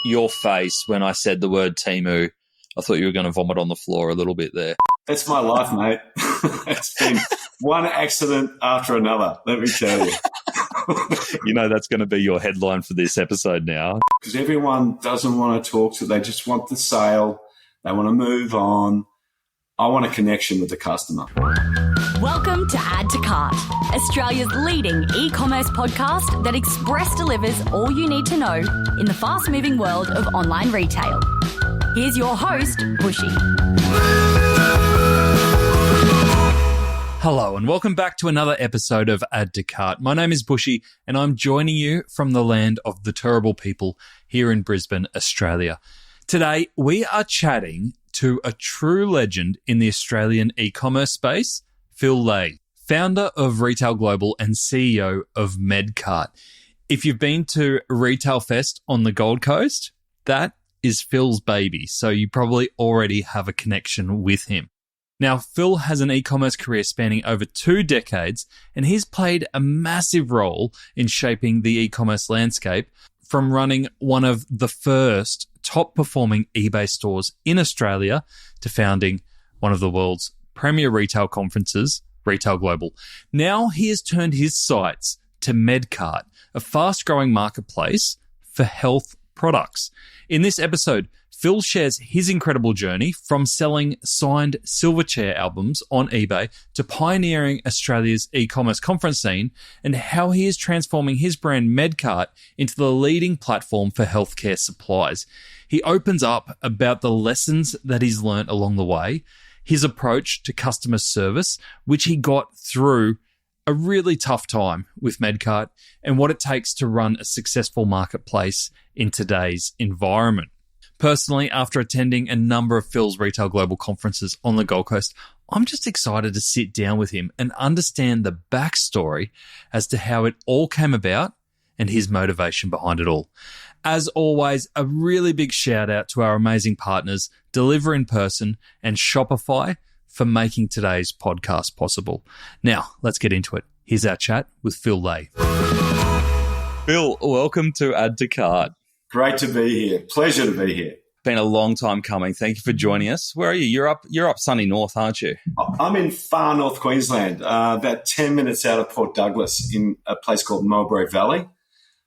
your face when I said the word Temu. I thought you were going to vomit on the floor a little bit there. That's my life, mate. It's been one accident after another, let me tell you. You know that's going to be your headline for this episode now. Because everyone doesn't want to talk to, they just want the sale. They want to move on. I want a connection with the customer. Welcome to Add to Cart, Australia's leading e-commerce podcast that express delivers all you need to know in the fast-moving world of online retail. Here's your host, Bushy. Hello and welcome back to another episode of Add to Cart. My name is Bushy and I'm joining you from the land of the terrible people here in Brisbane, Australia. Today, we are chatting to a true legend in the Australian e-commerce space, Phil Leahy, founder of Retail Global and CEO of MedCart. If you've been to Retail Fest on the Gold Coast, that is Phil's baby, so you probably already have a connection with him. Now, Phil has an e-commerce career spanning over 2 decades, and he's played a massive role in shaping the e-commerce landscape, from running one of the first top-performing eBay stores in Australia to founding one of the world's premier retail conferences, Retail Global. Now he has turned his sights to MedCart, a fast-growing marketplace for health products. In this episode, Phil shares his incredible journey from selling signed Silverchair albums on eBay to pioneering Australia's e-commerce conference scene and how he is transforming his brand MedCart into the leading platform for healthcare supplies. He opens up about the lessons that he's learned along the way, his approach to customer service, which he got through a really tough time with MedCart, and what it takes to run a successful marketplace in today's environment. Personally, after attending a number of Phil's Retail Global conferences on the Gold Coast, I'm just excited to sit down with him and understand the backstory as to how it all came about and his motivation behind it all. As always, a really big shout out to our amazing partners, Deliver in Person and Shopify, for making today's podcast possible. Now, let's get into it. Here's our chat with Phil Leahy. Phil, welcome to Add to Cart. Great to be here. Pleasure to be here. Been a long time coming. Thank you for joining us. Where are you? You're up sunny north, aren't you? I'm in far north Queensland, about 10 minutes out of Port Douglas, in a place called Mulberry Valley,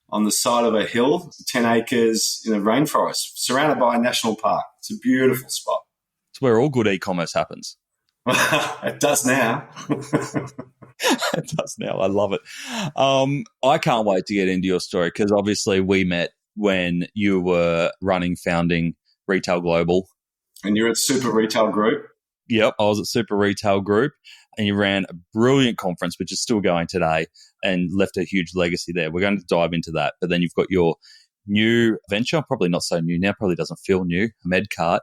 on the side of a hill, 10 acres in a rainforest, surrounded by a national park. It's a beautiful spot. It's where all good e-commerce happens. It does now. It does now. I love it. I can't wait to get into your story because obviously we met when you were founding Retail Global. And you're at Super Retail Group? Yep, I was at Super Retail Group, and you ran a brilliant conference, which is still going today, and left a huge legacy there. We're going to dive into that. But then you've got your new venture, probably not so new now, probably doesn't feel new, MedCart.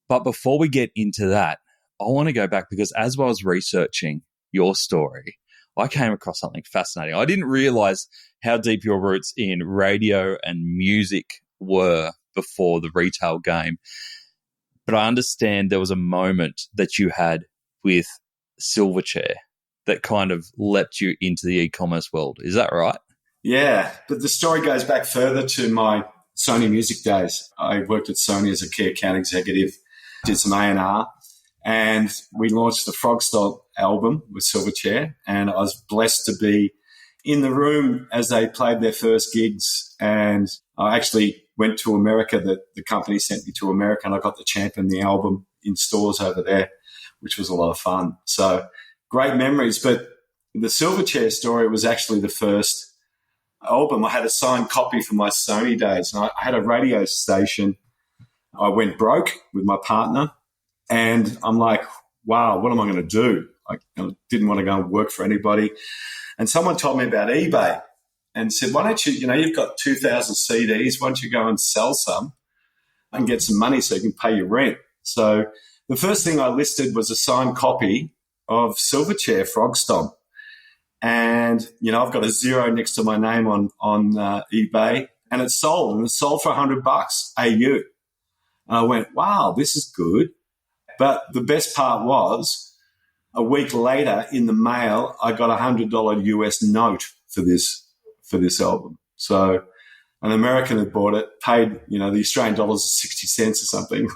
But before we get into that, I want to go back because as I was researching your story, I came across something fascinating. I didn't realize how deep your roots in radio and music were before the retail game. But I understand there was a moment that you had with Silverchair that kind of leapt you into the e-commerce world. Is that right? Yeah, but the story goes back further to my Sony music days. I worked at Sony as a key account executive, did some A&R, and we launched the Frogstock album with Silverchair, and I was blessed to be in the room as they played their first gigs. And I actually went to America. The company sent me to America, and I got to champion the album in stores over there, which was a lot of fun. So great memories. But the Silverchair story was actually the first album. I had a signed copy from my Sony days, and I had a radio station. I went broke with my partner, and I'm like, wow, what am I going to do? I didn't want to go and work for anybody. And someone told me about eBay and said, why don't you, you've got 2,000 CDs, why don't you go and sell some and get some money so you can pay your rent? So the first thing I listed was a signed copy of Silverchair Frog Stomp. And, I've got a 0 next to my name on eBay, and it's sold. And it's sold for $100 AU. And I went, wow, this is good. But the best part was, a week later in the mail, I got a $100 US note for this album. So An American had bought it, paid, the Australian dollars 60 cents or something.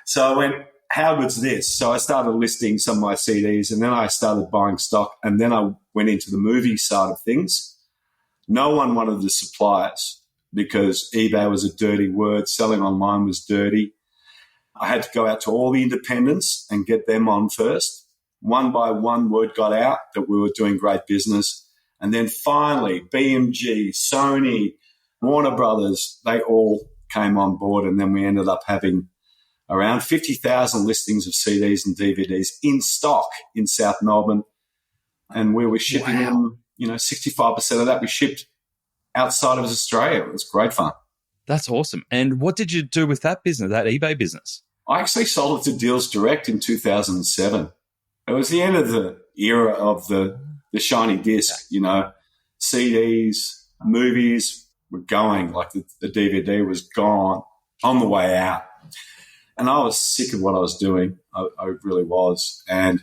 So I went, how good's this? So I started listing some of my CDs, and then I started buying stock, and then I went into the movie side of things. No one wanted the suppliers because eBay was a dirty word. Selling online was dirty. I had to go out to all the independents and get them on first. One by one, word got out that we were doing great business. And then finally, BMG, Sony, Warner Brothers, they all came on board, and then we ended up having around 50,000 listings of CDs and DVDs in stock in South Melbourne. And we were shipping them, 65% of that we shipped outside of Australia. It was great fun. That's awesome. And what did you do with that business, that eBay business? I actually sold it to Deals Direct in 2007. It was the end of the era of the shiny disc, CDs, movies were going, like the DVD was gone on the way out. And I was sick of what I was doing. I really was. And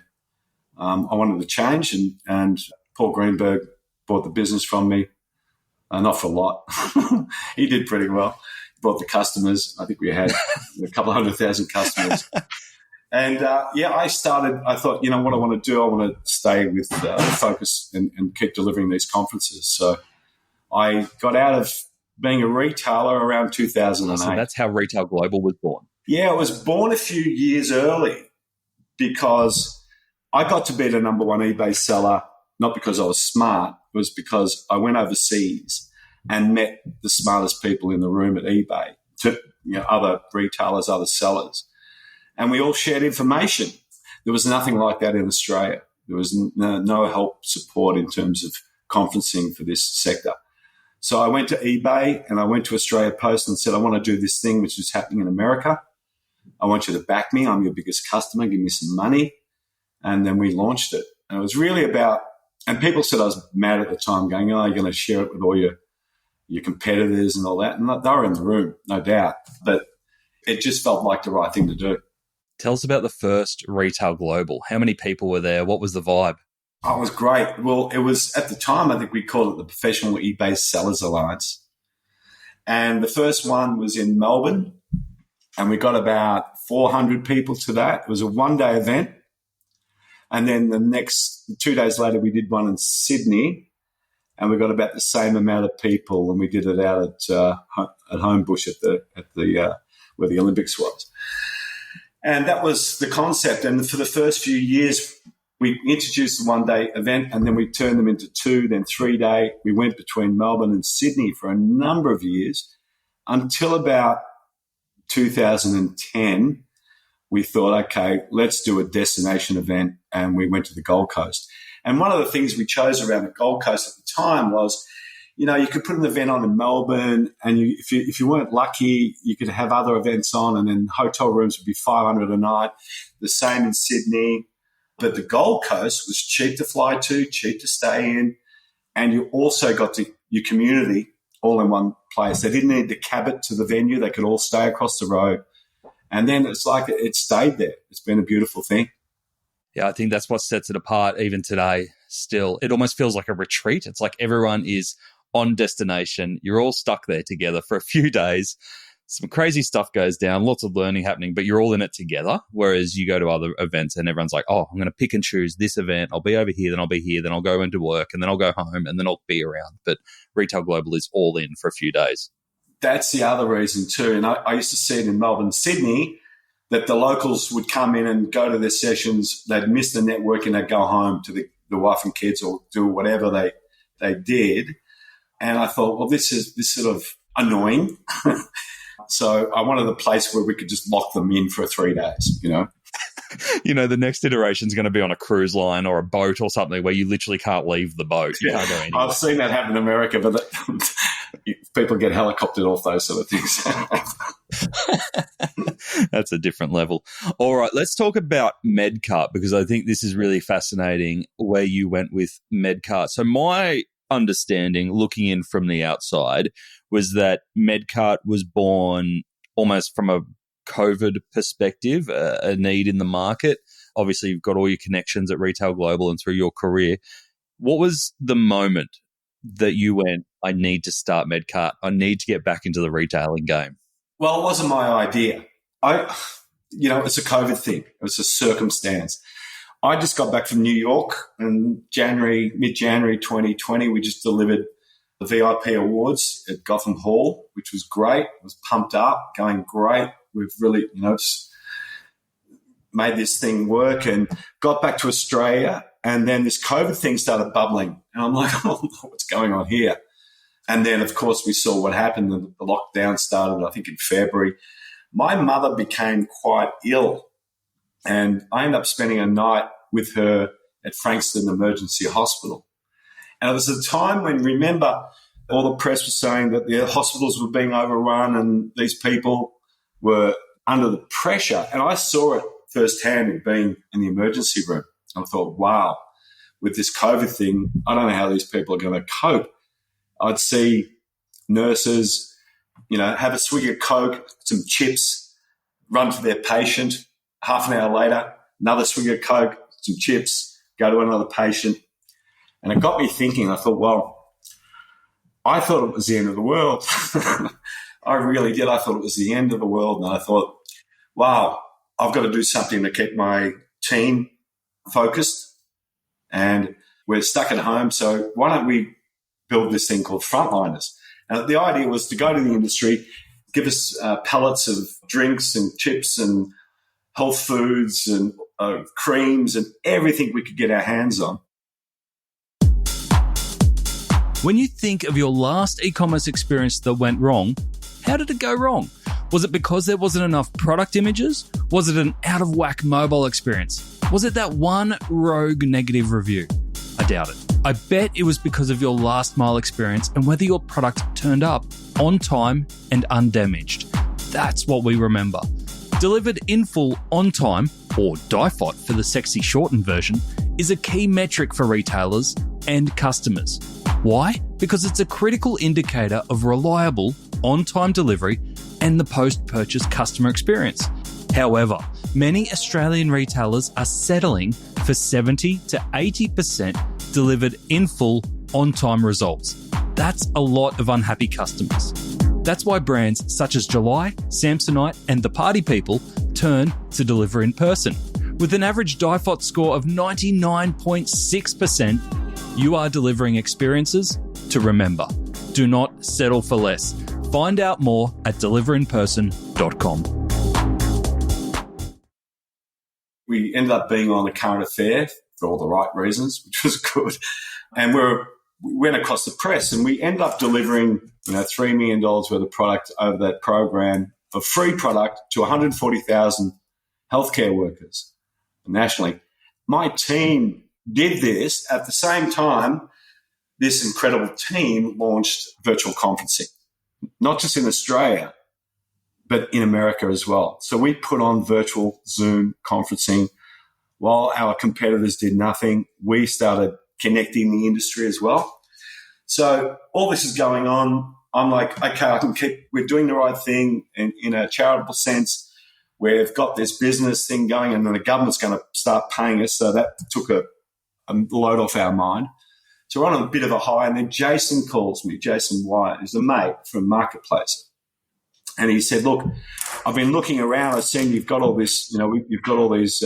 I wanted to change, and Paul Greenberg bought the business from me. Not for a lot. He did pretty well. Brought the customers. I think we had a couple of 100,000 customers. And, I thought, what I want to do, I want to stay with focus and keep delivering these conferences. So I got out of being a retailer around 2008. So that's how Retail Global was born. Yeah, it was born a few years early because I got to be the number one eBay seller, not because I was smart. It was because I went overseas and met the smartest people in the room at eBay, other retailers, other sellers. And we all shared information. There was nothing like that in Australia. There was no help, support in terms of conferencing for this sector. So I went to eBay and I went to Australia Post and said, I want to do this thing which is happening in America. I want you to back me. I'm your biggest customer. Give me some money. And then we launched it. And it was really about, and people said I was mad at the time going, you're going to share it with all your competitors and all that. And they were in the room, no doubt. But it just felt like the right thing to do. Tell us about the first Retail Global. How many people were there? What was the vibe? Oh, it was great. Well, it was at the time, I think we called it the Professional eBay Sellers Alliance. And the first one was in Melbourne, and we got about 400 people to that. It was a one-day event. And then the next 2 days later, we did one in Sydney, and we got about the same amount of people, and we did it out at Homebush at the where the Olympics was. And that was the concept. And for the first few years, we introduced the one-day event, and then we turned them into 2, then 3-day. We went between Melbourne and Sydney for a number of years until about 2010. We thought, okay, let's do a destination event, and we went to the Gold Coast. And one of the things we chose around the Gold Coast at the time was, you could put an event on in Melbourne, and if you weren't lucky, you could have other events on, and then hotel rooms would be $500 a night. The same in Sydney. But the Gold Coast was cheap to fly to, cheap to stay in, and you also got your community all in one place. They didn't need to cab it to the venue. They could all stay across the road. And then it's like it stayed there. It's been a beautiful thing. Yeah, I think that's what sets it apart even today still. It almost feels like a retreat. It's like everyone is on destination. You're all stuck there together for a few days. Some crazy stuff goes down, lots of learning happening, but you're all in it together. Whereas you go to other events and everyone's like, oh, I'm going to pick and choose this event. I'll be over here, then I'll be here, then I'll go into work, and then I'll go home, and then I'll be around. But Retail Global is all in for a few days. That's the other reason too. And I used to see it in Melbourne, Sydney, that the locals would come in and go to their sessions. They'd miss the networking. They'd go home to the wife and kids or do whatever they did. And I thought, well, this is sort of annoying. So I wanted a place where we could just lock them in for 3 days, The next iteration is going to be on a cruise line or a boat or something where you literally can't leave the boat. You can't go anywhere. I've seen that happen in America, but people get helicoptered off those sort of things. That's a different level. All right, let's talk about MedCart, because I think this is really fascinating where you went with MedCart. So my understanding, looking in from the outside, was that MedCart was born almost from a COVID perspective, a need in the market. Obviously, you've got all your connections at Retail Global and through your career. What was the moment that you went, I need to start MedCart. I need to get back into the retailing game? Well, it wasn't my idea. It's a COVID thing. It was a circumstance. I just got back from New York in mid-January 2020. We just delivered the VIP awards at Gotham Hall, which was great. It was pumped up, going great. We've really, just made this thing work and got back to Australia. And then this COVID thing started bubbling. And I'm like, oh, what's going on here? And then, of course, we saw what happened. The lockdown started, I think, in February. My mother became quite ill, and I ended up spending a night with her at Frankston Emergency Hospital. And it was a time when, remember, all the press was saying that the hospitals were being overrun and these people were under the pressure. And I saw it firsthand being in the emergency room. I thought, wow, with this COVID thing, I don't know how these people are going to cope. I'd see nurses, have a swig of Coke, some chips, run to their patient. Half an hour later, another swig of Coke, some chips, go to another patient. And it got me thinking. I thought, well, I thought it was the end of the world. I really did. I thought it was the end of the world. And I thought, wow, I've got to do something to keep my team focused. And we're stuck at home. So why don't we build this thing called Frontliners? And the idea was to go to the industry, give us pallets of drinks and chips and health foods and creams and everything we could get our hands on. When you think of your last e-commerce experience that went wrong, how did it go wrong? Was it because there wasn't enough product images? Was it an out-of-whack mobile experience? Was it that one rogue negative review? I doubt it. I bet it was because of your last mile experience and whether your product turned up on time and undamaged. That's what we remember. Delivered in full on time, or DIFOT for the sexy shortened version, is a key metric for retailers and customers. Why? Because it's a critical indicator of reliable, on-time delivery and the post-purchase customer experience. However, many Australian retailers are settling for 70 to 80% delivered in full, on-time results. That's a lot of unhappy customers. That's why brands such as July, Samsonite, and The Party People turn to deliver in person. With an average DIFOT score of 99.6%, you are delivering experiences to remember. Do not settle for less. Find out more at deliverinperson.com. We ended up being on the current affair for all the right reasons, which was good. And we went across the press and we ended up delivering $3 million worth of product over that program, for free product, to 140,000 healthcare workers nationally. My team did this at the same time. This incredible team launched virtual conferencing, not just in Australia, but in America as well. So we put on virtual Zoom conferencing while our competitors did nothing. We started connecting the industry as well. So all this is going on. I'm like, okay, we're doing the right thing in a charitable sense. We've got this business thing going and then the government's going to start paying us. So that took a load off our mind. So we're on a bit of a high. And then Jason calls me, Jason Wyatt, who's a mate from Marketplace. And he said, look, I've been looking around. I've seen you've got all this, you've got all these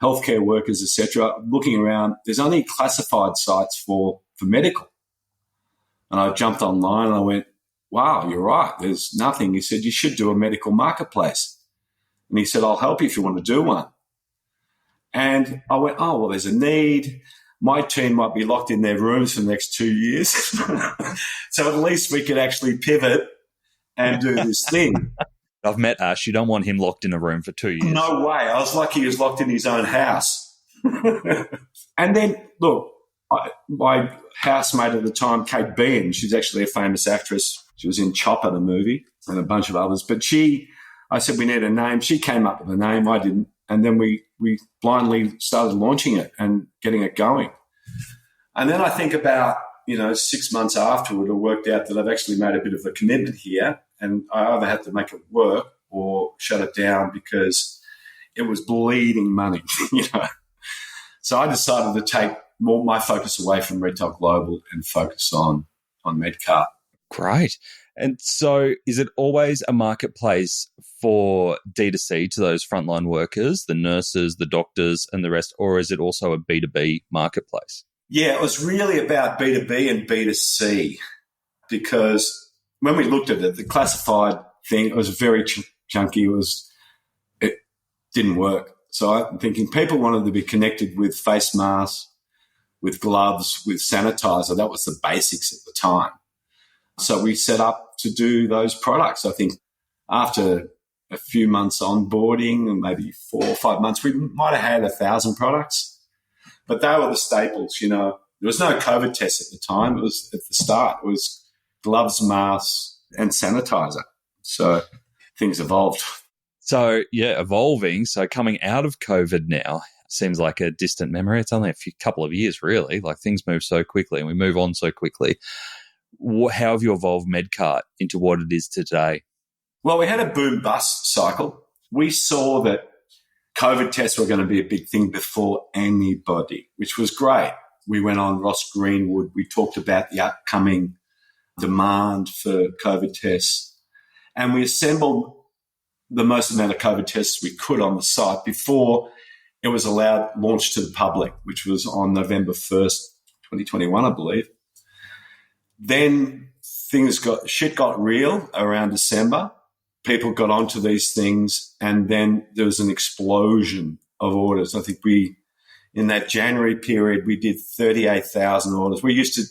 healthcare workers, etc. Looking around, there's only classified sites for medical. And I jumped online and I went, wow, you're right. There's nothing. He said, you should do a medical marketplace. And he said, I'll help you if you want to do one. And I went, oh, well, there's a need. My team might be locked in their rooms for the next 2 years. So at least we could actually pivot and do this thing. I've met Ash. You don't want him locked in a room for 2 years. No way. I was lucky he was locked in his own house. And then, look, my housemate at the time, Kate Bean, she's actually a famous actress. She was in Chopper, the movie, and a bunch of others. But I said, we need a name. She came up with a name. I didn't. And then we blindly started launching it and getting it going. And then I think about, 6 months afterward, it worked out that I've actually made a bit of a commitment here, and I either had to make it work or shut it down because it was bleeding money, So I decided to take more my focus away from Retail Global and focus on MedCart. Great. And so is it always a marketplace for D2C to those frontline workers, the nurses, the doctors and the rest, or is it also a B2B marketplace? Yeah, it was really about B2B and B2C because when we looked at it, the classified thing, it was very chunky. It didn't work. So I'm thinking people wanted to be connected with face masks, with gloves, with sanitizer. That was the basics at the time. So we set up to do those products. I think after a few months onboarding and maybe 4 or 5 months, we might have had 1,000 products. But they were the staples, There was no COVID test at the time. It was at the start. It was gloves, masks, and sanitizer. So things evolved. So, yeah, evolving. So coming out of COVID now seems like a distant memory. It's only a couple of years, really. Like things move so quickly and we move on so quickly. How have you evolved MedCart into what it is today? Well, we had a boom-bust cycle. We saw that COVID tests were going to be a big thing before anybody, which was great. We went on Ross Greenwood. We talked about the upcoming demand for COVID tests. And we assembled the most amount of COVID tests we could on the site before it was launched to the public, which was on November 1st, 2021, I believe. Then shit got real around December. People got onto these things, and then there was an explosion of orders. I think in that January period, we did 38,000 orders. We used to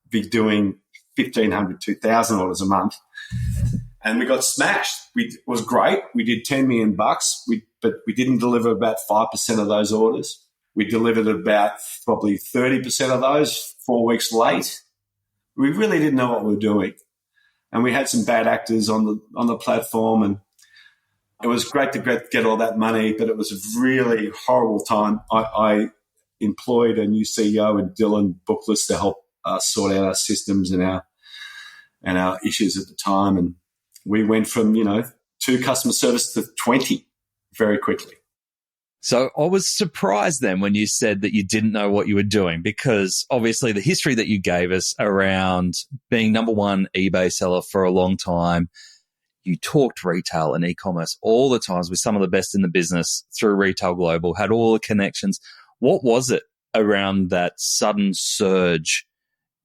be doing 1,500, 2,000 orders a month, and we got smashed. It was great. We did $10 million, but we didn't deliver about 5% of those orders. We delivered about probably 30% of those 4 weeks late. We really didn't know what we were doing. And we had some bad actors on the platform, and it was great to get all that money, but it was a really horrible time. I employed a new CEO in Dylan Bookless to help us sort out our systems and our issues at the time. And we went from, 2 customer service to 20 very quickly. So I was surprised then when you said that you didn't know what you were doing, because obviously the history that you gave us around being number one eBay seller for a long time, you talked retail and e-commerce all the times with some of the best in the business through Retail Global, had all the connections. What was it around that sudden surge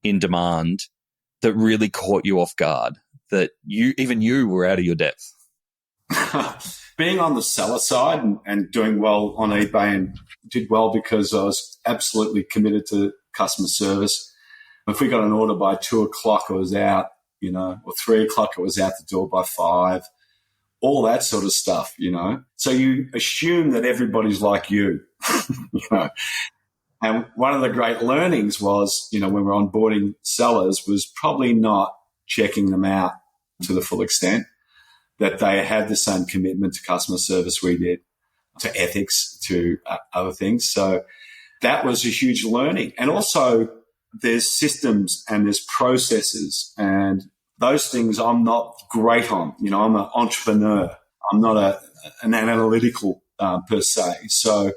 in demand that really caught you off guard, that you were out of your depth? Being on the seller side and doing well on eBay, and did well because I was absolutely committed to customer service. If we got an order by 2:00, it was out, or 3:00, it was out the door by 5, all that sort of stuff, So you assume that everybody's like you, And one of the great learnings was, when we're onboarding sellers, was probably not checking them out to the full extent, that they had the same commitment to customer service we did, to ethics, to other things. So that was a huge learning. And also there's systems and there's processes, and those things I'm not great on. I'm an entrepreneur. I'm not an analytical per se. So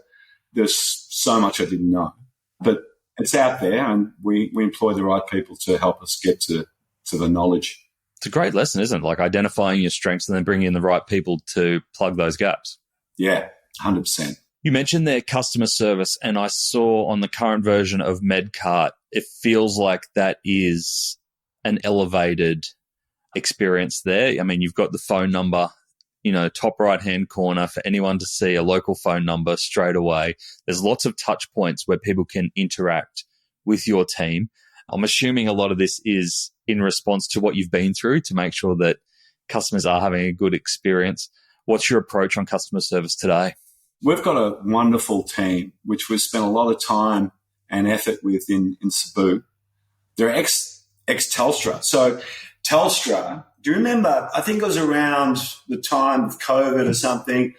there's so much I didn't know. But it's out there, and we employ the right people to help us get to the knowledge. It's a great lesson, isn't it? Like identifying your strengths and then bringing in the right people to plug those gaps. Yeah, 100%. You mentioned their customer service, and I saw on the current version of MedCart, it feels like that is an elevated experience there. I mean, you've got the phone number, top right-hand corner for anyone to see a local phone number straight away. There's lots of touch points where people can interact with your team. I'm assuming a lot of this is in response to what you've been through to make sure that customers are having a good experience. What's your approach on customer service today? We've got a wonderful team, which we've spent a lot of time and effort with in Cebu. They're ex-Telstra. So Telstra, do you remember, I think it was around the time of COVID or something,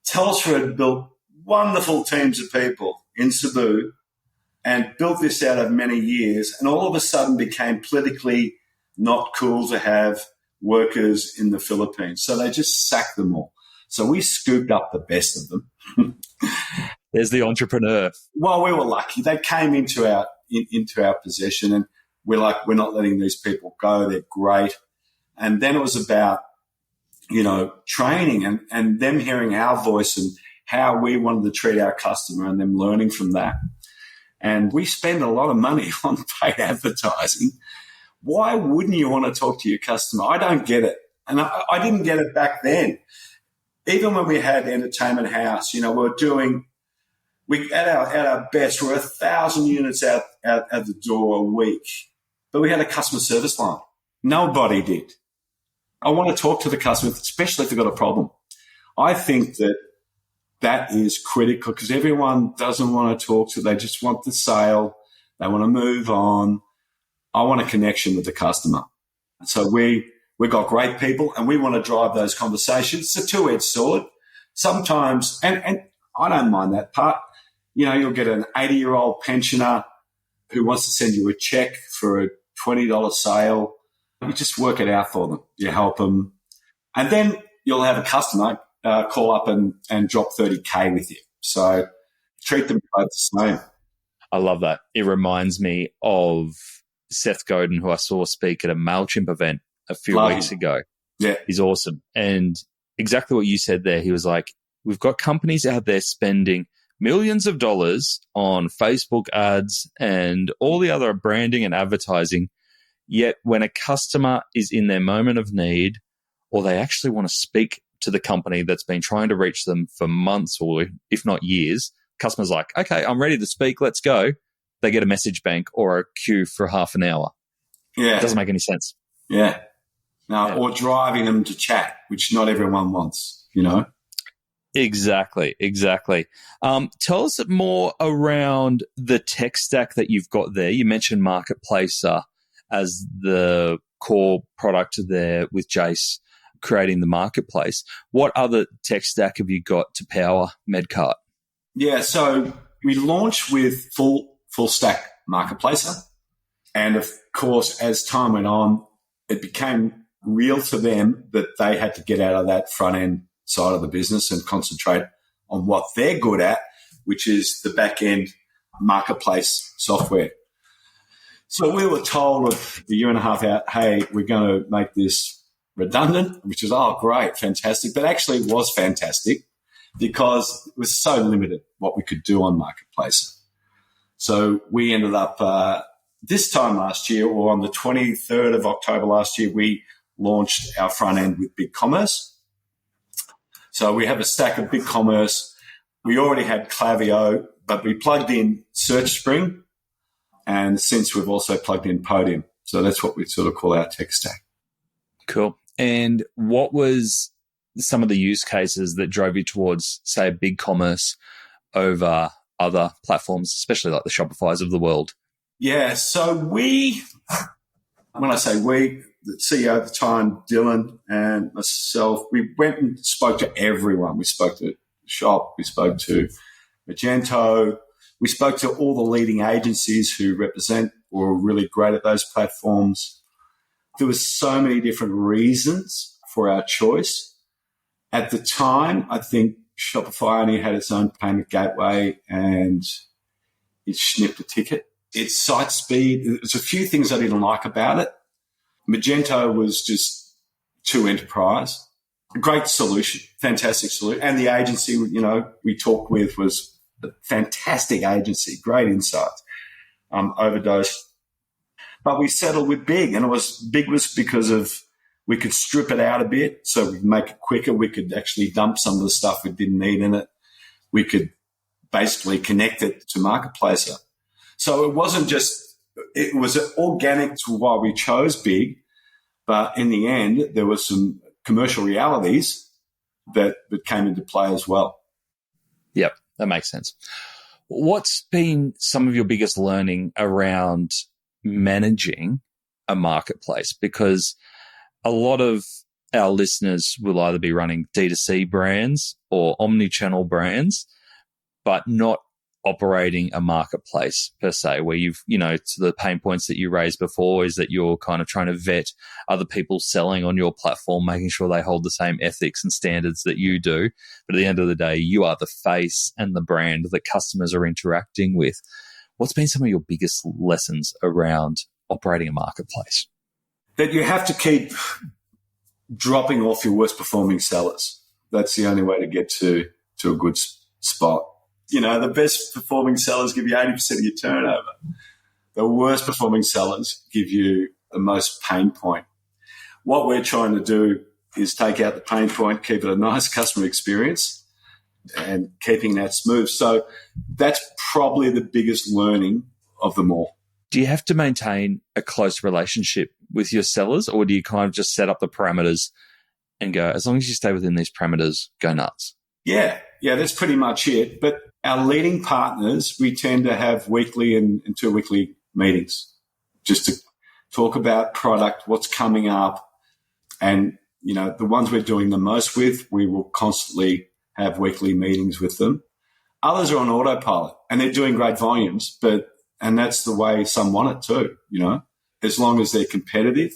Telstra had built wonderful teams of people in Cebu and built this out of many years, and all of a sudden became politically not cool to have workers in the Philippines. So they just sacked them all. So we scooped up the best of them There's the entrepreneur. Well, we were lucky. They came into our possession, and we're like, we're not letting these people go. They're great. And then it was about, training and them hearing our voice and how we wanted to treat our customer and them learning from that. And we spend a lot of money on paid advertising. Why wouldn't you want to talk to your customer? I don't get it. And I didn't get it back then. Even when we had Entertainment House, we were doing, at our best, we're 1,000 units out the door a week. But we had a customer service line. Nobody did. I want to talk to the customer, especially if they've got a problem. I think that is critical because everyone doesn't want to talk to, they just want the sale. They want to move on. I want a connection with the customer. So we've got great people and we want to drive those conversations. It's a two-edged sword. Sometimes, and I don't mind that part, you'll get an 80-year-old pensioner who wants to send you a check for a $20 sale. You just work it out for them. You help them. And then you'll have a customer call up and drop 30K with you. So treat them both the same. I love that. It reminds me of Seth Godin, who I saw speak at a MailChimp event a few weeks ago. Yeah. He's awesome. And exactly what you said there, he was like, we've got companies out there spending millions of dollars on Facebook ads and all the other branding and advertising. Yet when a customer is in their moment of need or they actually want to speak to the company that's been trying to reach them for months or if not years, customer's like, okay, I'm ready to speak. Let's go. They get a message bank or a queue for half an hour. Yeah. It doesn't make any sense. Yeah. No, yeah. Or driving them to chat, which not everyone wants, Exactly. Tell us more around the tech stack that you've got there. You mentioned Marketplace as the core product there with Jace creating the Marketplace. What other tech stack have you got to power MedCart? Yeah, so we launched with full stack Marketplace. And of course, as time went on, it became real to them that they had to get out of that front end side of the business and concentrate on what they're good at, which is the back end marketplace software. So we were told a year and a half out, hey, we're going to make this redundant, which is, great, fantastic. But actually it was fantastic because it was so limited what we could do on Marketplace. So we ended up this time last year, or on the 23rd of October last year, we launched our front end with BigCommerce. So we have a stack of BigCommerce. We already had Klaviyo, but we plugged in SearchSpring, and since we've also plugged in Podium. So that's what we sort of call our tech stack. Cool. And what was some of the use cases that drove you towards, say, BigCommerce over other platforms, especially like the Shopifys of the world? Yeah. So when I say we, the CEO at the time, Dylan, and myself, we went and spoke to everyone. We spoke to Shop, we spoke to Magento, we spoke to all the leading agencies who represent or are really great at those platforms. There was so many different reasons for our choice. At the time, I think Shopify only had its own payment gateway and it snipped a ticket. Its site speed, there's a few things I didn't like about it. Magento was just too enterprise. A great solution, fantastic solution. And the agency, we talked with was a fantastic agency, great insights, Overdose. But we settled with Big, and Big was because of we could strip it out a bit so we could make it quicker. We could actually dump some of the stuff we didn't need in it. We could basically connect it to Marketplace. So it wasn't just, it was organic to why we chose Big, but in the end, there were some commercial realities that came into play as well. Yep, that makes sense. What's been some of your biggest learning around managing a marketplace? Because a lot of our listeners will either be running D2C brands or omni-channel brands, but not operating a marketplace per se, where you've, to the pain points that you raised before is that you're kind of trying to vet other people selling on your platform, making sure they hold the same ethics and standards that you do. But at the end of the day, you are the face and the brand that customers are interacting with. What's been some of your biggest lessons around operating a marketplace? That you have to keep dropping off your worst performing sellers. That's the only way to get to a good spot. The best performing sellers give you 80% of your turnover. The worst performing sellers give you the most pain point. What we're trying to do is take out the pain point, keep it a nice customer experience, and keeping that smooth. So that's probably the biggest learning of them all. Do you have to maintain a close relationship with your sellers, or do you kind of just set up the parameters and go, as long as you stay within these parameters, go nuts? Yeah, that's pretty much it. But our leading partners, we tend to have weekly and 2 weekly meetings just to talk about product, what's coming up. And, the ones we're doing the most with, we will constantly have weekly meetings with them. Others are on autopilot and they're doing great volumes, and that's the way some want it too, as long as they're competitive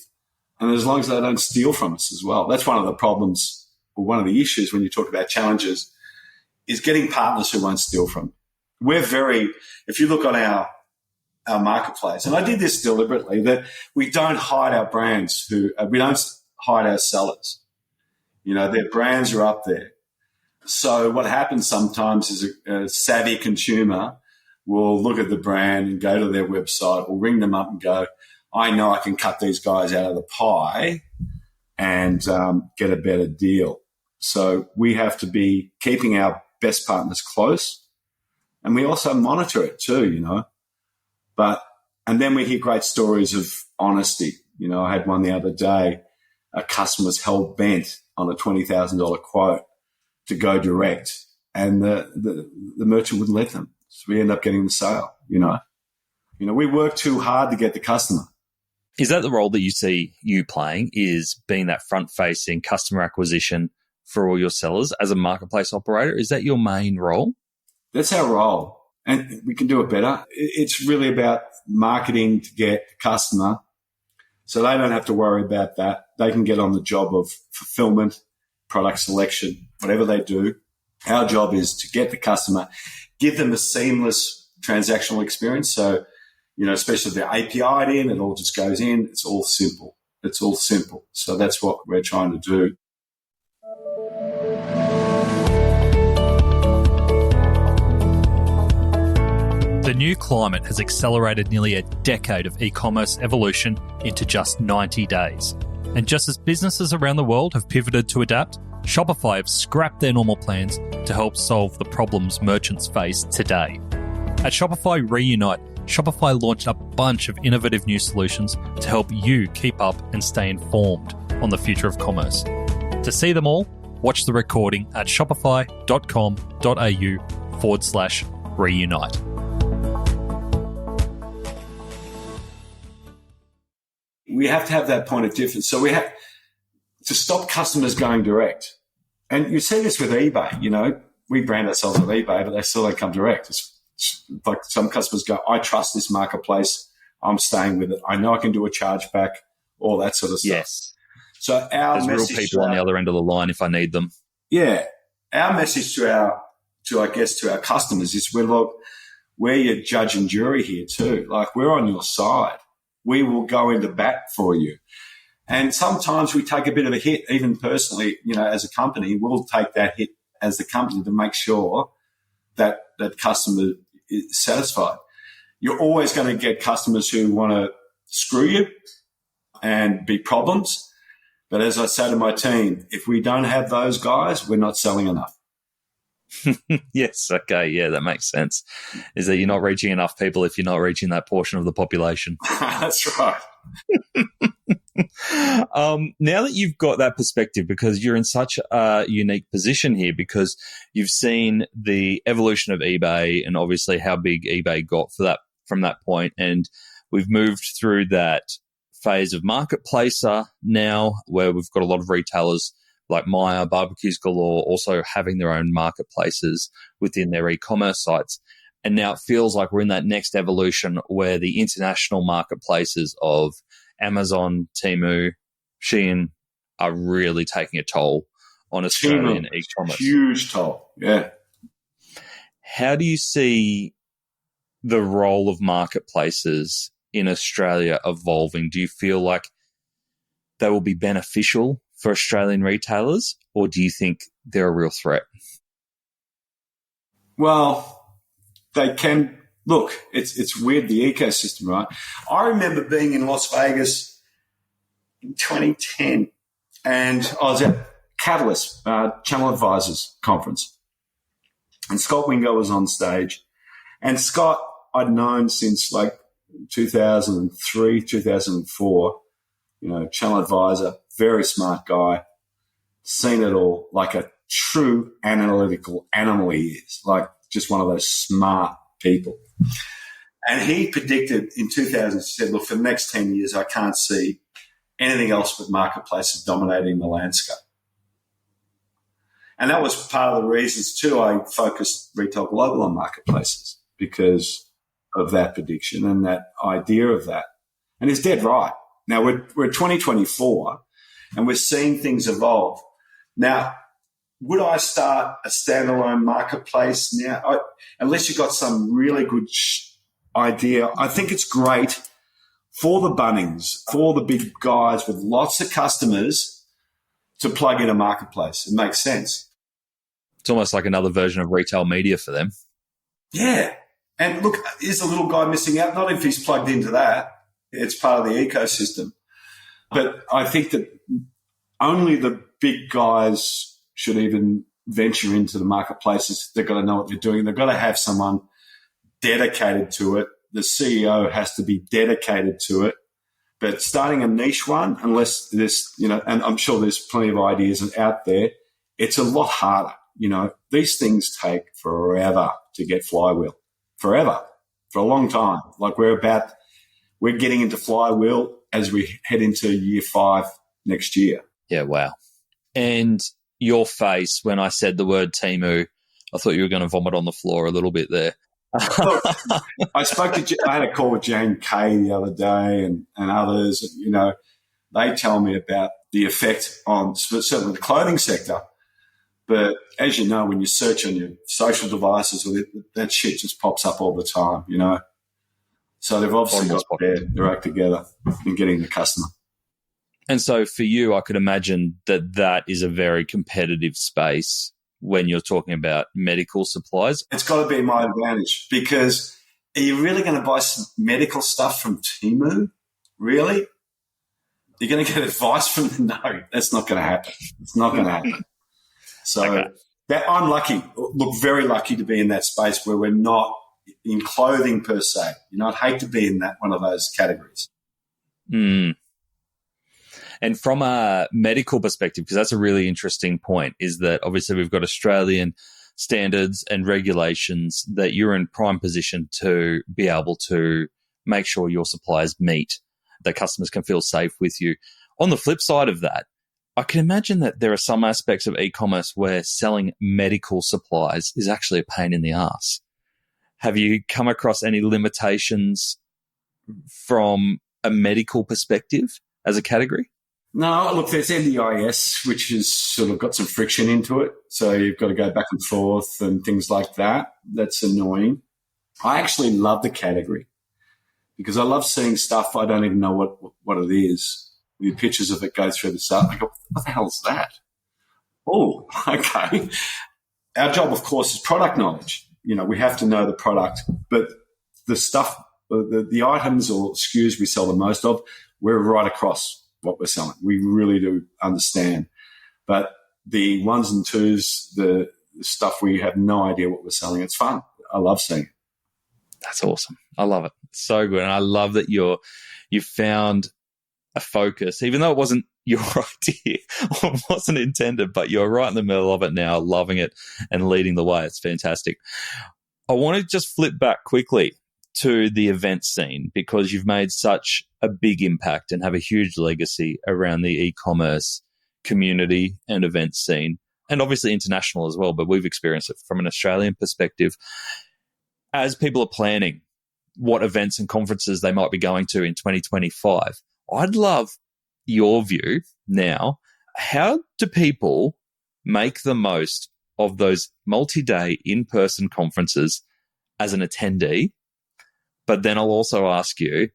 and as long as they don't steal from us as well. That's one of the problems, or one of the issues when you talk about challenges, is getting partners who won't steal from you. If you look on our marketplace, and I did this deliberately, that we don't hide our brands, we don't hide our sellers. Their brands are up there. So what happens sometimes is a savvy consumer will look at the brand and go to their website or ring them up and go, I know I can cut these guys out of the pie and get a better deal. So we have to be keeping our best partners close, and we also monitor it too, and then we hear great stories of honesty. I had one the other day. A customer was hell bent on a $20,000 quote to go direct, and the merchant wouldn't let them. So we end up getting the sale, we work too hard to get the customer. Is that the role that you see you playing, is being that front-facing customer acquisition for all your sellers as a marketplace operator? Is that your main role? That's our role, and we can do it better. It's really about marketing to get the customer so they don't have to worry about that. They can get on the job of fulfillment, product selection, whatever they do. Our job is to get the customer, give them a seamless transactional experience. So, especially if they're API'd in, it all just goes in. It's all simple. So that's what we're trying to do. The new climate has accelerated nearly a decade of e-commerce evolution into just 90 days. And just as businesses around the world have pivoted to adapt, Shopify have scrapped their normal plans to help solve the problems merchants face today. At Shopify Reunite, Shopify launched a bunch of innovative new solutions to help you keep up and stay informed on the future of commerce. To see them all, watch the recording at shopify.com.au/reunite. We have to have that point of difference. So we have to stop customers going direct. And you see this with eBay. We brand ourselves on eBay, but they still don't come direct. It's like some customers go, I trust this marketplace. I'm staying with it. I know I can do a chargeback, all that sort of stuff. Yes. So there's real people on the other end of the line if I need them. Yeah. Our message to our customers is we're your judge and jury here too. Like, we're on your side. We will go into bat for you. And sometimes we take a bit of a hit, even personally, as a company, we'll take that hit as the company to make sure that that customer is satisfied. You're always going to get customers who want to screw you and be problems. But as I say to my team, if we don't have those guys, we're not selling enough. Yes. Okay. Yeah, that makes sense. Is that you're not reaching enough people if you're not reaching that portion of the population. That's right. Now that you've got that perspective, because you're in such a unique position here, because you've seen the evolution of eBay and obviously how big eBay got from that point, and we've moved through that phase of marketplacer now, where we've got a lot of retailers like Maya, Barbecues Galore, also having their own marketplaces within their e-commerce sites. And now it feels like we're in that next evolution where the international marketplaces of Amazon, Temu, Shein are really taking a toll on Australian e-commerce. Huge toll, yeah. How do you see the role of marketplaces in Australia evolving? Do you feel like they will be beneficial for Australian retailers, or do you think they're a real threat? Well, they can. Look, it's weird, the ecosystem, right? I remember being in Las Vegas in 2010, and I was at Catalyst, Channel Advisors Conference, and Scott Wingo was on stage. And Scott, I'd known since like 2003, 2004, Channel Advisor, very smart guy, seen it all, like a true analytical animal he is, like just one of those smart people. And he predicted in 2000, he said, look, for the next 10 years, I can't see anything else but marketplaces dominating the landscape. And that was part of the reasons, too, I focused Retail Global on marketplaces because of that prediction and that idea of that. And he's dead right. Now, we're 2024, and we're seeing things evolve. Now, would I start a standalone marketplace now? Unless you've got some really good idea. I think it's great for the Bunnings, for the big guys with lots of customers to plug in a marketplace. It makes sense. It's almost like another version of retail media for them. Yeah. And look, is the little guy missing out? Not if he's plugged into that. It's part of the ecosystem. But I think that only the big guys should even venture into the marketplaces. They've got to know what they're doing. They've got to have someone dedicated to it. The CEO has to be dedicated to it. But starting a niche one, unless there's, and I'm sure there's plenty of ideas out there, it's a lot harder. These things take forever to get flywheel. Forever. For a long time. Like we're getting into flywheel as we head into year 5 next year. Yeah, wow. And your face when I said the word Temu, I thought you were going to vomit on the floor a little bit there. Look, I had a call with Jane Kay the other day and others. They tell me about the effect on certainly the clothing sector. But as you know, when you search on your social devices, that shit just pops up all the time, So they've obviously got their act together in getting the customer. And so for you, I could imagine that is a very competitive space when you're talking about medical supplies. It's got to be my advantage because are you really going to buy some medical stuff from Temu? Really? You're going to get advice from them? No, that's not going to happen. It's not going to happen. So that I'm lucky, look, very lucky to be in that space where we're not in clothing per se. I'd hate to be in that one of those categories. Mm. And from a medical perspective, because that's a really interesting point, is that obviously we've got Australian standards and regulations that you're in prime position to be able to make sure your suppliers meet, that customers can feel safe with you. On the flip side of that, I can imagine that there are some aspects of e-commerce where selling medical supplies is actually a pain in the ass. Have you come across any limitations from a medical perspective as a category? No, look, there's NDIS, which has sort of got some friction into it. So you've got to go back and forth and things like that. That's annoying. I actually love the category because I love seeing stuff I don't even know what it is. The pictures of it go through the site. I go, what the hell is that? Oh, okay. Our job, of course, is product knowledge. We have to know the product, but the stuff, the items or SKUs we sell the most of, we're right across what we're selling. We really do understand. But the ones and twos, the stuff we have no idea what we're selling, it's fun. I love seeing it. That's awesome. I love it. It's so good. And I love that you found a focus, even though it wasn't your idea or wasn't intended, but you're right in the middle of it now, loving it and leading the way. It's fantastic. I want to just flip back quickly to the event scene because you've made such a big impact and have a huge legacy around the e-commerce community and event scene, and obviously international as well, but we've experienced it from an Australian perspective. as people are planning what events and conferences they might be going to in 2025, I'd love your view now. How do people make the most of those multi-day in-person conferences as an attendee? But then I'll also ask you,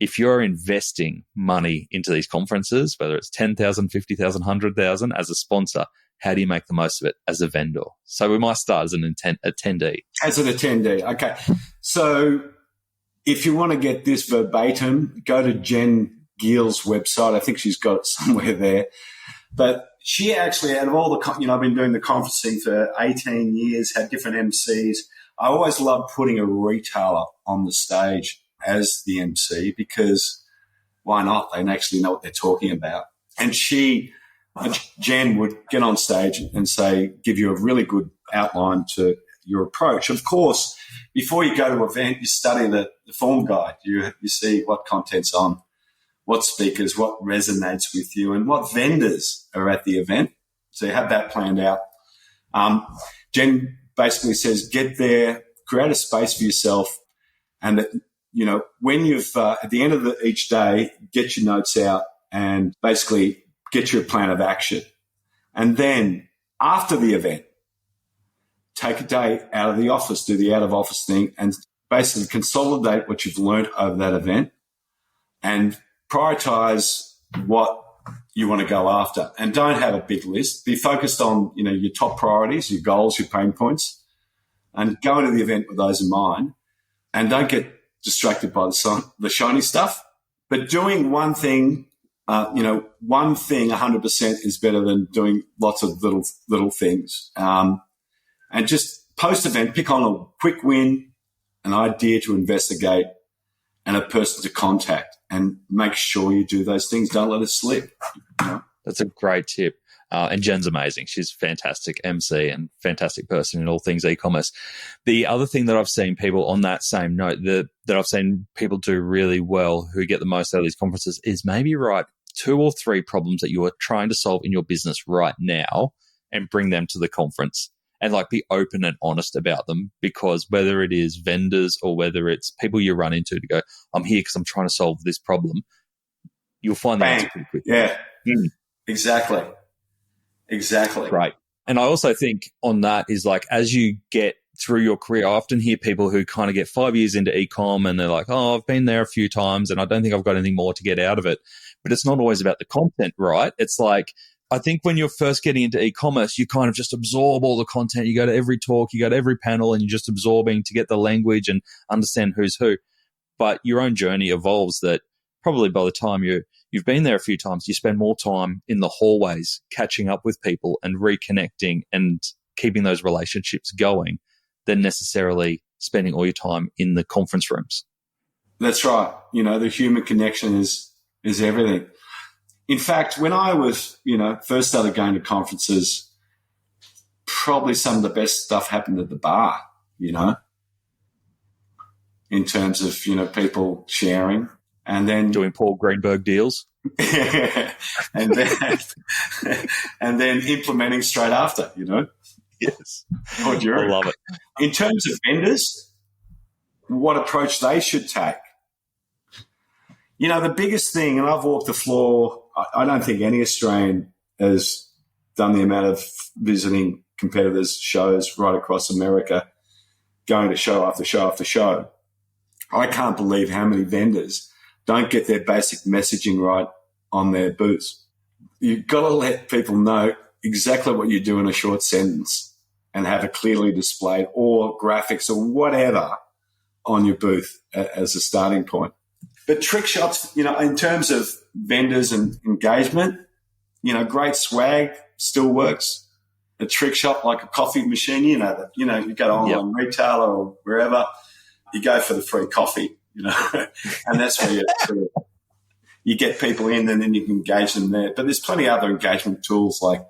if you're investing money into these conferences, whether it's 10,000, 50,000, 100,000 as a sponsor, how do you make the most of it as a vendor? So we might start as an attendee. As an attendee, okay. So if you want to get this verbatim, go to Jen Giel's website. I think she's got it somewhere there. But she actually, out of all the, I've been doing the conferencing for 18 years, had different MCs. I always loved putting a retailer on the stage as the MC because why not? They actually know what they're talking about. And Jen would get on stage and say, give you a really good outline to your approach. Of course, before you go to an event, you study the form guide. You see what content's on, what speakers, what resonates with you, and what vendors are at the event. So you have that planned out. Jen basically says, get there, create a space for yourself, and when you've at the end of each day, get your notes out and basically get your plan of action. And then after the event, take a day out of the office, do the out of office thing, and basically consolidate what you've learned over that event and prioritize what you want to go after. And don't have a big list. Be focused on, your top priorities, your goals, your pain points, and go into the event with those in mind. And don't get distracted by the shiny stuff. But doing one thing, 100% is better than doing lots of little things. And just post-event, pick on a quick win, an idea to investigate, and a person to contact, and make sure you do those things. Don't let it slip. That's a great tip. And Jen's amazing. She's a fantastic MC and fantastic person in all things e-commerce. The other thing that I've seen people on that same note that I've seen people do really well who get the most out of these conferences is maybe write 2 or 3 problems that you are trying to solve in your business right now and bring them to the conference and be open and honest about them, because whether it is vendors or whether it's people you run into to go, I'm here because I'm trying to solve this problem, you'll find the answer pretty quickly. Yeah, Exactly. Right. And I also think on that is as you get through your career, I often hear people who kind of get 5 years into e-com and they're like, oh, I've been there a few times and I don't think I've got anything more to get out of it. But it's not always about the content, right? It's I think when you're first getting into e-commerce, you kind of just absorb all the content. You go to every talk, you go to every panel, and you're just absorbing to get the language and understand who's who. But your own journey evolves that probably by the time you've been there a few times, you spend more time in the hallways catching up with people and reconnecting and keeping those relationships going than necessarily spending all your time in the conference rooms. That's right. The human connection is everything. In fact, when I was, first started going to conferences, probably some of the best stuff happened at the bar, in terms of, people sharing and then doing Paul Greenberg deals. and then implementing straight after, Yes. I love it. In terms of vendors, what approach they should take. The biggest thing, and I've walked the floor, I don't think any Australian has done the amount of visiting competitors' shows right across America, going to show after show after show. I can't believe how many vendors don't get their basic messaging right on their booths. You've got to let people know exactly what you do in a short sentence and have it clearly displayed, or graphics or whatever on your booth as a starting point. But trick shots, in terms of vendors and engagement, great swag still works. A trick shop like a coffee machine, you go to online retailer or wherever, you go for the free coffee, and that's where you get people in and then you can engage them there. But there's plenty of other engagement tools, like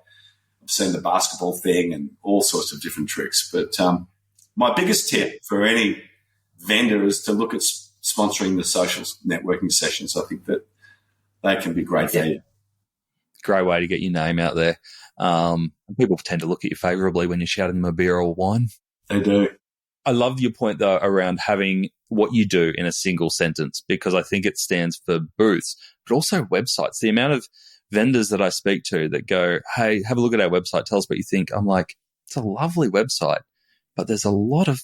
I've seen the basketball thing and all sorts of different tricks. But my biggest tip for any vendor is to look at sponsoring the social networking sessions. I think that they can be great for you. Great way to get your name out there. People tend to look at you favourably when you're shouting them a beer or wine. They do. I love your point, though, around having what you do in a single sentence, because I think it stands for booths, but also websites. The amount of vendors that I speak to that go, hey, have a look at our website, tell us what you think. I'm like, it's a lovely website, but there's a lot of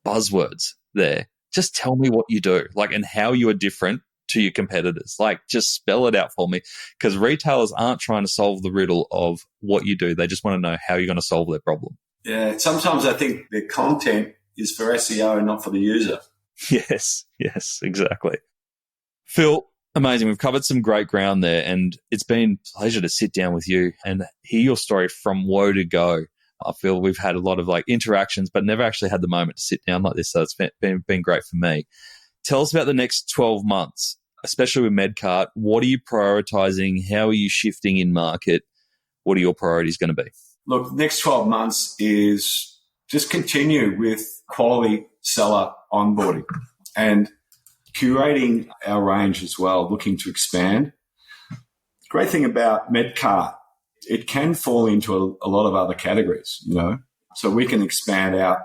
buzzwords there. Just tell me what you do, like, and how you are different to your competitors. Like, just spell it out for me, because retailers aren't trying to solve the riddle of what you do. They just want to know how you're going to solve their problem. Yeah, sometimes I think the content is for SEO and not for the user. Yes, exactly. Phil, amazing. We've covered some great ground there, and it's been a pleasure to sit down with you and hear your story from woe to go. I feel we've had a lot of like interactions, but never actually had the moment to sit down like this. So it's been great for me. Tell us about the next 12 months, especially with MedCart. What are you prioritizing? How are you shifting in market? What are your priorities going to be? Look, next 12 months is just continue with quality seller onboarding and curating our range as well, looking to expand. Great thing about MedCart, it can fall into a lot of other categories, you know, so we can expand out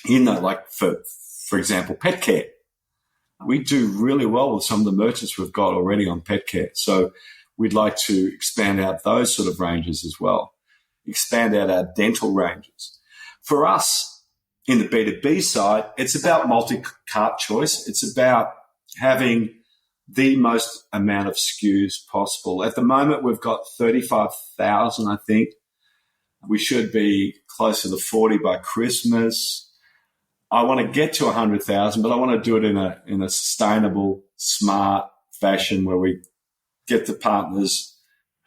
in that, like for example, pet care. We do really well with some of the merchants we've got already on pet care. So we'd like to expand out those sort of ranges as well, expand out our dental ranges. For us, in the B2B side, it's about multi-cart choice. It's about having the most amount of SKUs possible. At the moment, we've got 35,000, I think. We should be closer to 40 by Christmas. I want to get to 100,000, but I want to do it in a sustainable, smart fashion where we get the partners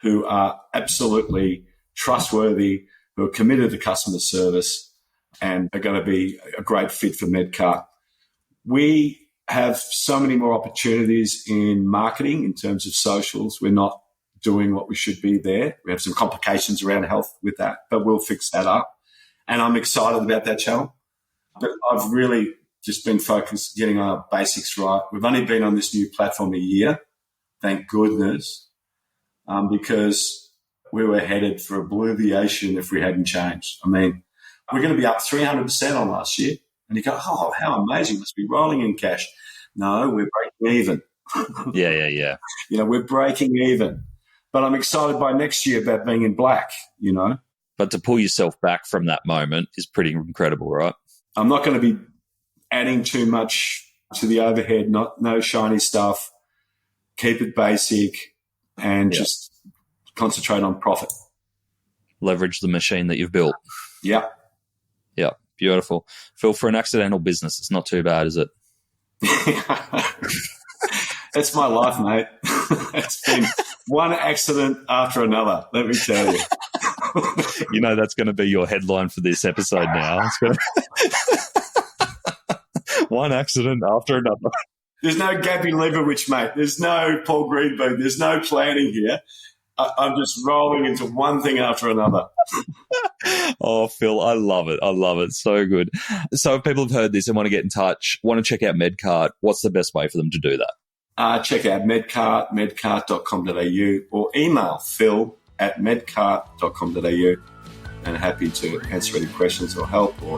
who are absolutely trustworthy, who are committed to customer service, and are going to be a great fit for MedCart. We have so many more opportunities in marketing in terms of socials. We're not doing what we should be there. We have some complications around health with that, but we'll fix that up. And I'm excited about that channel. But I've really just been focused getting our basics right. We've only been on this new platform a year, thank goodness, because we were headed for obliviation if we hadn't changed. I mean, we're going to be up 300% on last year. And you go, oh, how amazing. Must be rolling in cash. No, we're breaking even. Yeah. You know, we're breaking even. But I'm excited by next year about being in black, you know. But to pull yourself back from that moment is pretty incredible, right? I'm not going to be adding too much to the overhead, no shiny stuff. Keep it basic and just concentrate on profit. Leverage the machine that you've built. Yeah. Beautiful. Phil, for an accidental business, it's not too bad, is it? That's my life, mate. It's been one accident after another, let me tell you. You know, that's going to be your headline for this episode now. One accident after another. There's no Gabby Leibowitz, mate. There's no Paul Greenberg. There's no planning here. I'm just rolling into one thing after another. Oh, Phil, I love it. I love it. So good. So if people have heard this and want to get in touch, want to check out MedCart, what's the best way for them to do that? Check out MedCart, medcart.com.au, or email phil@medcart.com.au, and happy to answer any questions or help or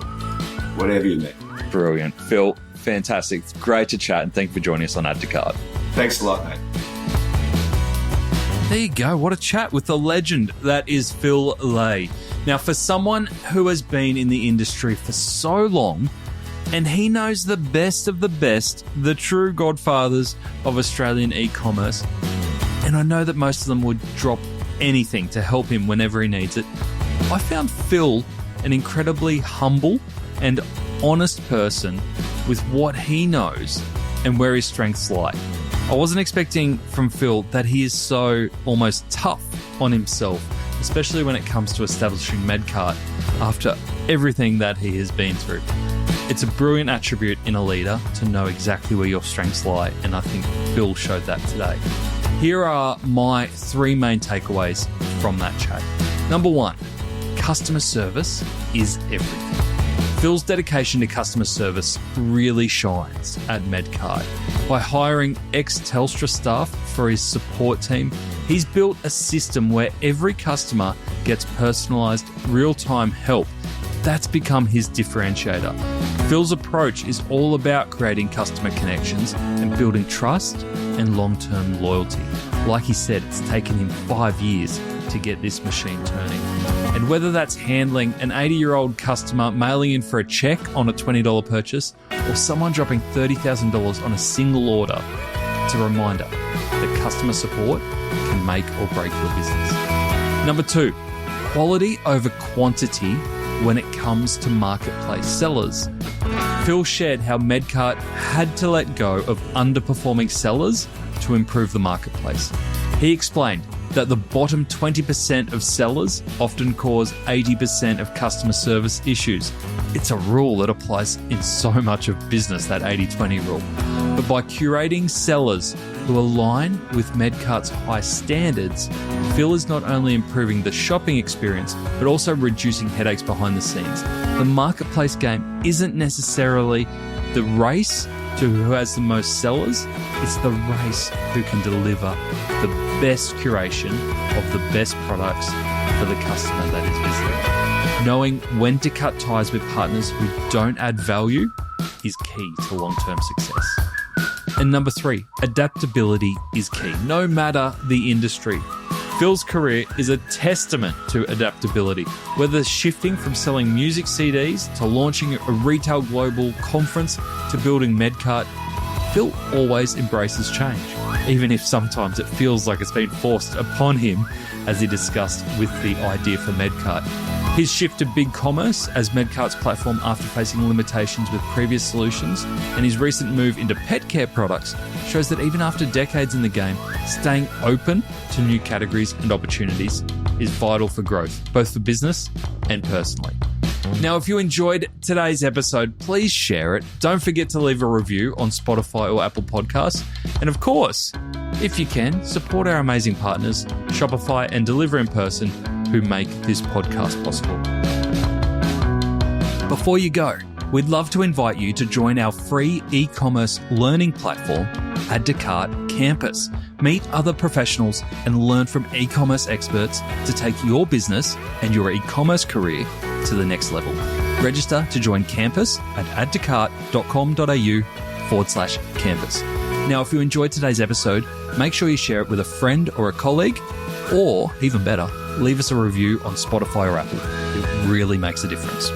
whatever you need. Brilliant. Phil, fantastic. It's great to chat, and thank you for joining us on Add to Cart. Thanks a lot, mate. There you go. What a chat with the legend that is Phil Leahy. Now, for someone who has been in the industry for so long, and he knows the best of the best, the true godfathers of Australian e-commerce, and I know that most of them would drop anything to help him whenever he needs it, I found Phil an incredibly humble and honest person with what he knows and where his strengths lie. I wasn't expecting from Phil that he is so almost tough on himself, especially when it comes to establishing MedCart after everything that he has been through. It's a brilliant attribute in a leader to know exactly where your strengths lie, and I think Phil showed that today. Here are my three main takeaways from that chat. Number one, customer service is everything. Phil's dedication to customer service really shines at MedCart. By hiring ex-Telstra staff for his support team, he's built a system where every customer gets personalised, real-time help That's become his differentiator. Phil's approach is all about creating customer connections and building trust and long-term loyalty. Like he said, it's taken him 5 years to get this machine turning. And whether that's handling an 80-year-old customer mailing in for a check on a $20 purchase, or someone dropping $30,000 on a single order, it's a reminder that customer support can make or break your business. Number 2, quality over quantity when it comes to marketplace sellers. Phil shared how MedCart had to let go of underperforming sellers to improve the marketplace. He explained that the bottom 20% of sellers often cause 80% of customer service issues. It's a rule that applies in so much of business, that 80-20 rule. But by curating sellers who align with MedCart's high standards, Phil is not only improving the shopping experience, but also reducing headaches behind the scenes. The marketplace game isn't necessarily the race to who has the most sellers, it's the race who can deliver the best curation of the best products for the customer that is visiting. Knowing when to cut ties with partners who don't add value is key to long-term success. And number 3, adaptability is key, no matter the industry. Phil's career is a testament to adaptability. Whether shifting from selling music CDs to launching a retail global conference to building MedCart, Phil always embraces change, even if sometimes it feels like it's been forced upon him, as he discussed with the idea for MedCart. His shift to big commerce as MedCart's platform after facing limitations with previous solutions, and his recent move into pet care products shows that even after decades in the game, staying open to new categories and opportunities is vital for growth, both for business and personally. Now, if you enjoyed today's episode, please share it. Don't forget to leave a review on Spotify or Apple Podcasts. And of course, if you can, support our amazing partners, Shopify and Deliver in Person, who make this podcast possible. Before you go, we'd love to invite you to join our free e-commerce learning platform, Add to Cart Campus. Meet other professionals and learn from e-commerce experts to take your business and your e-commerce career to the next level. Register to join Campus at addtocart.com.au/campus. Now, if you enjoyed today's episode, make sure you share it with a friend or a colleague, or even better, leave us a review on Spotify or Apple. It really makes a difference.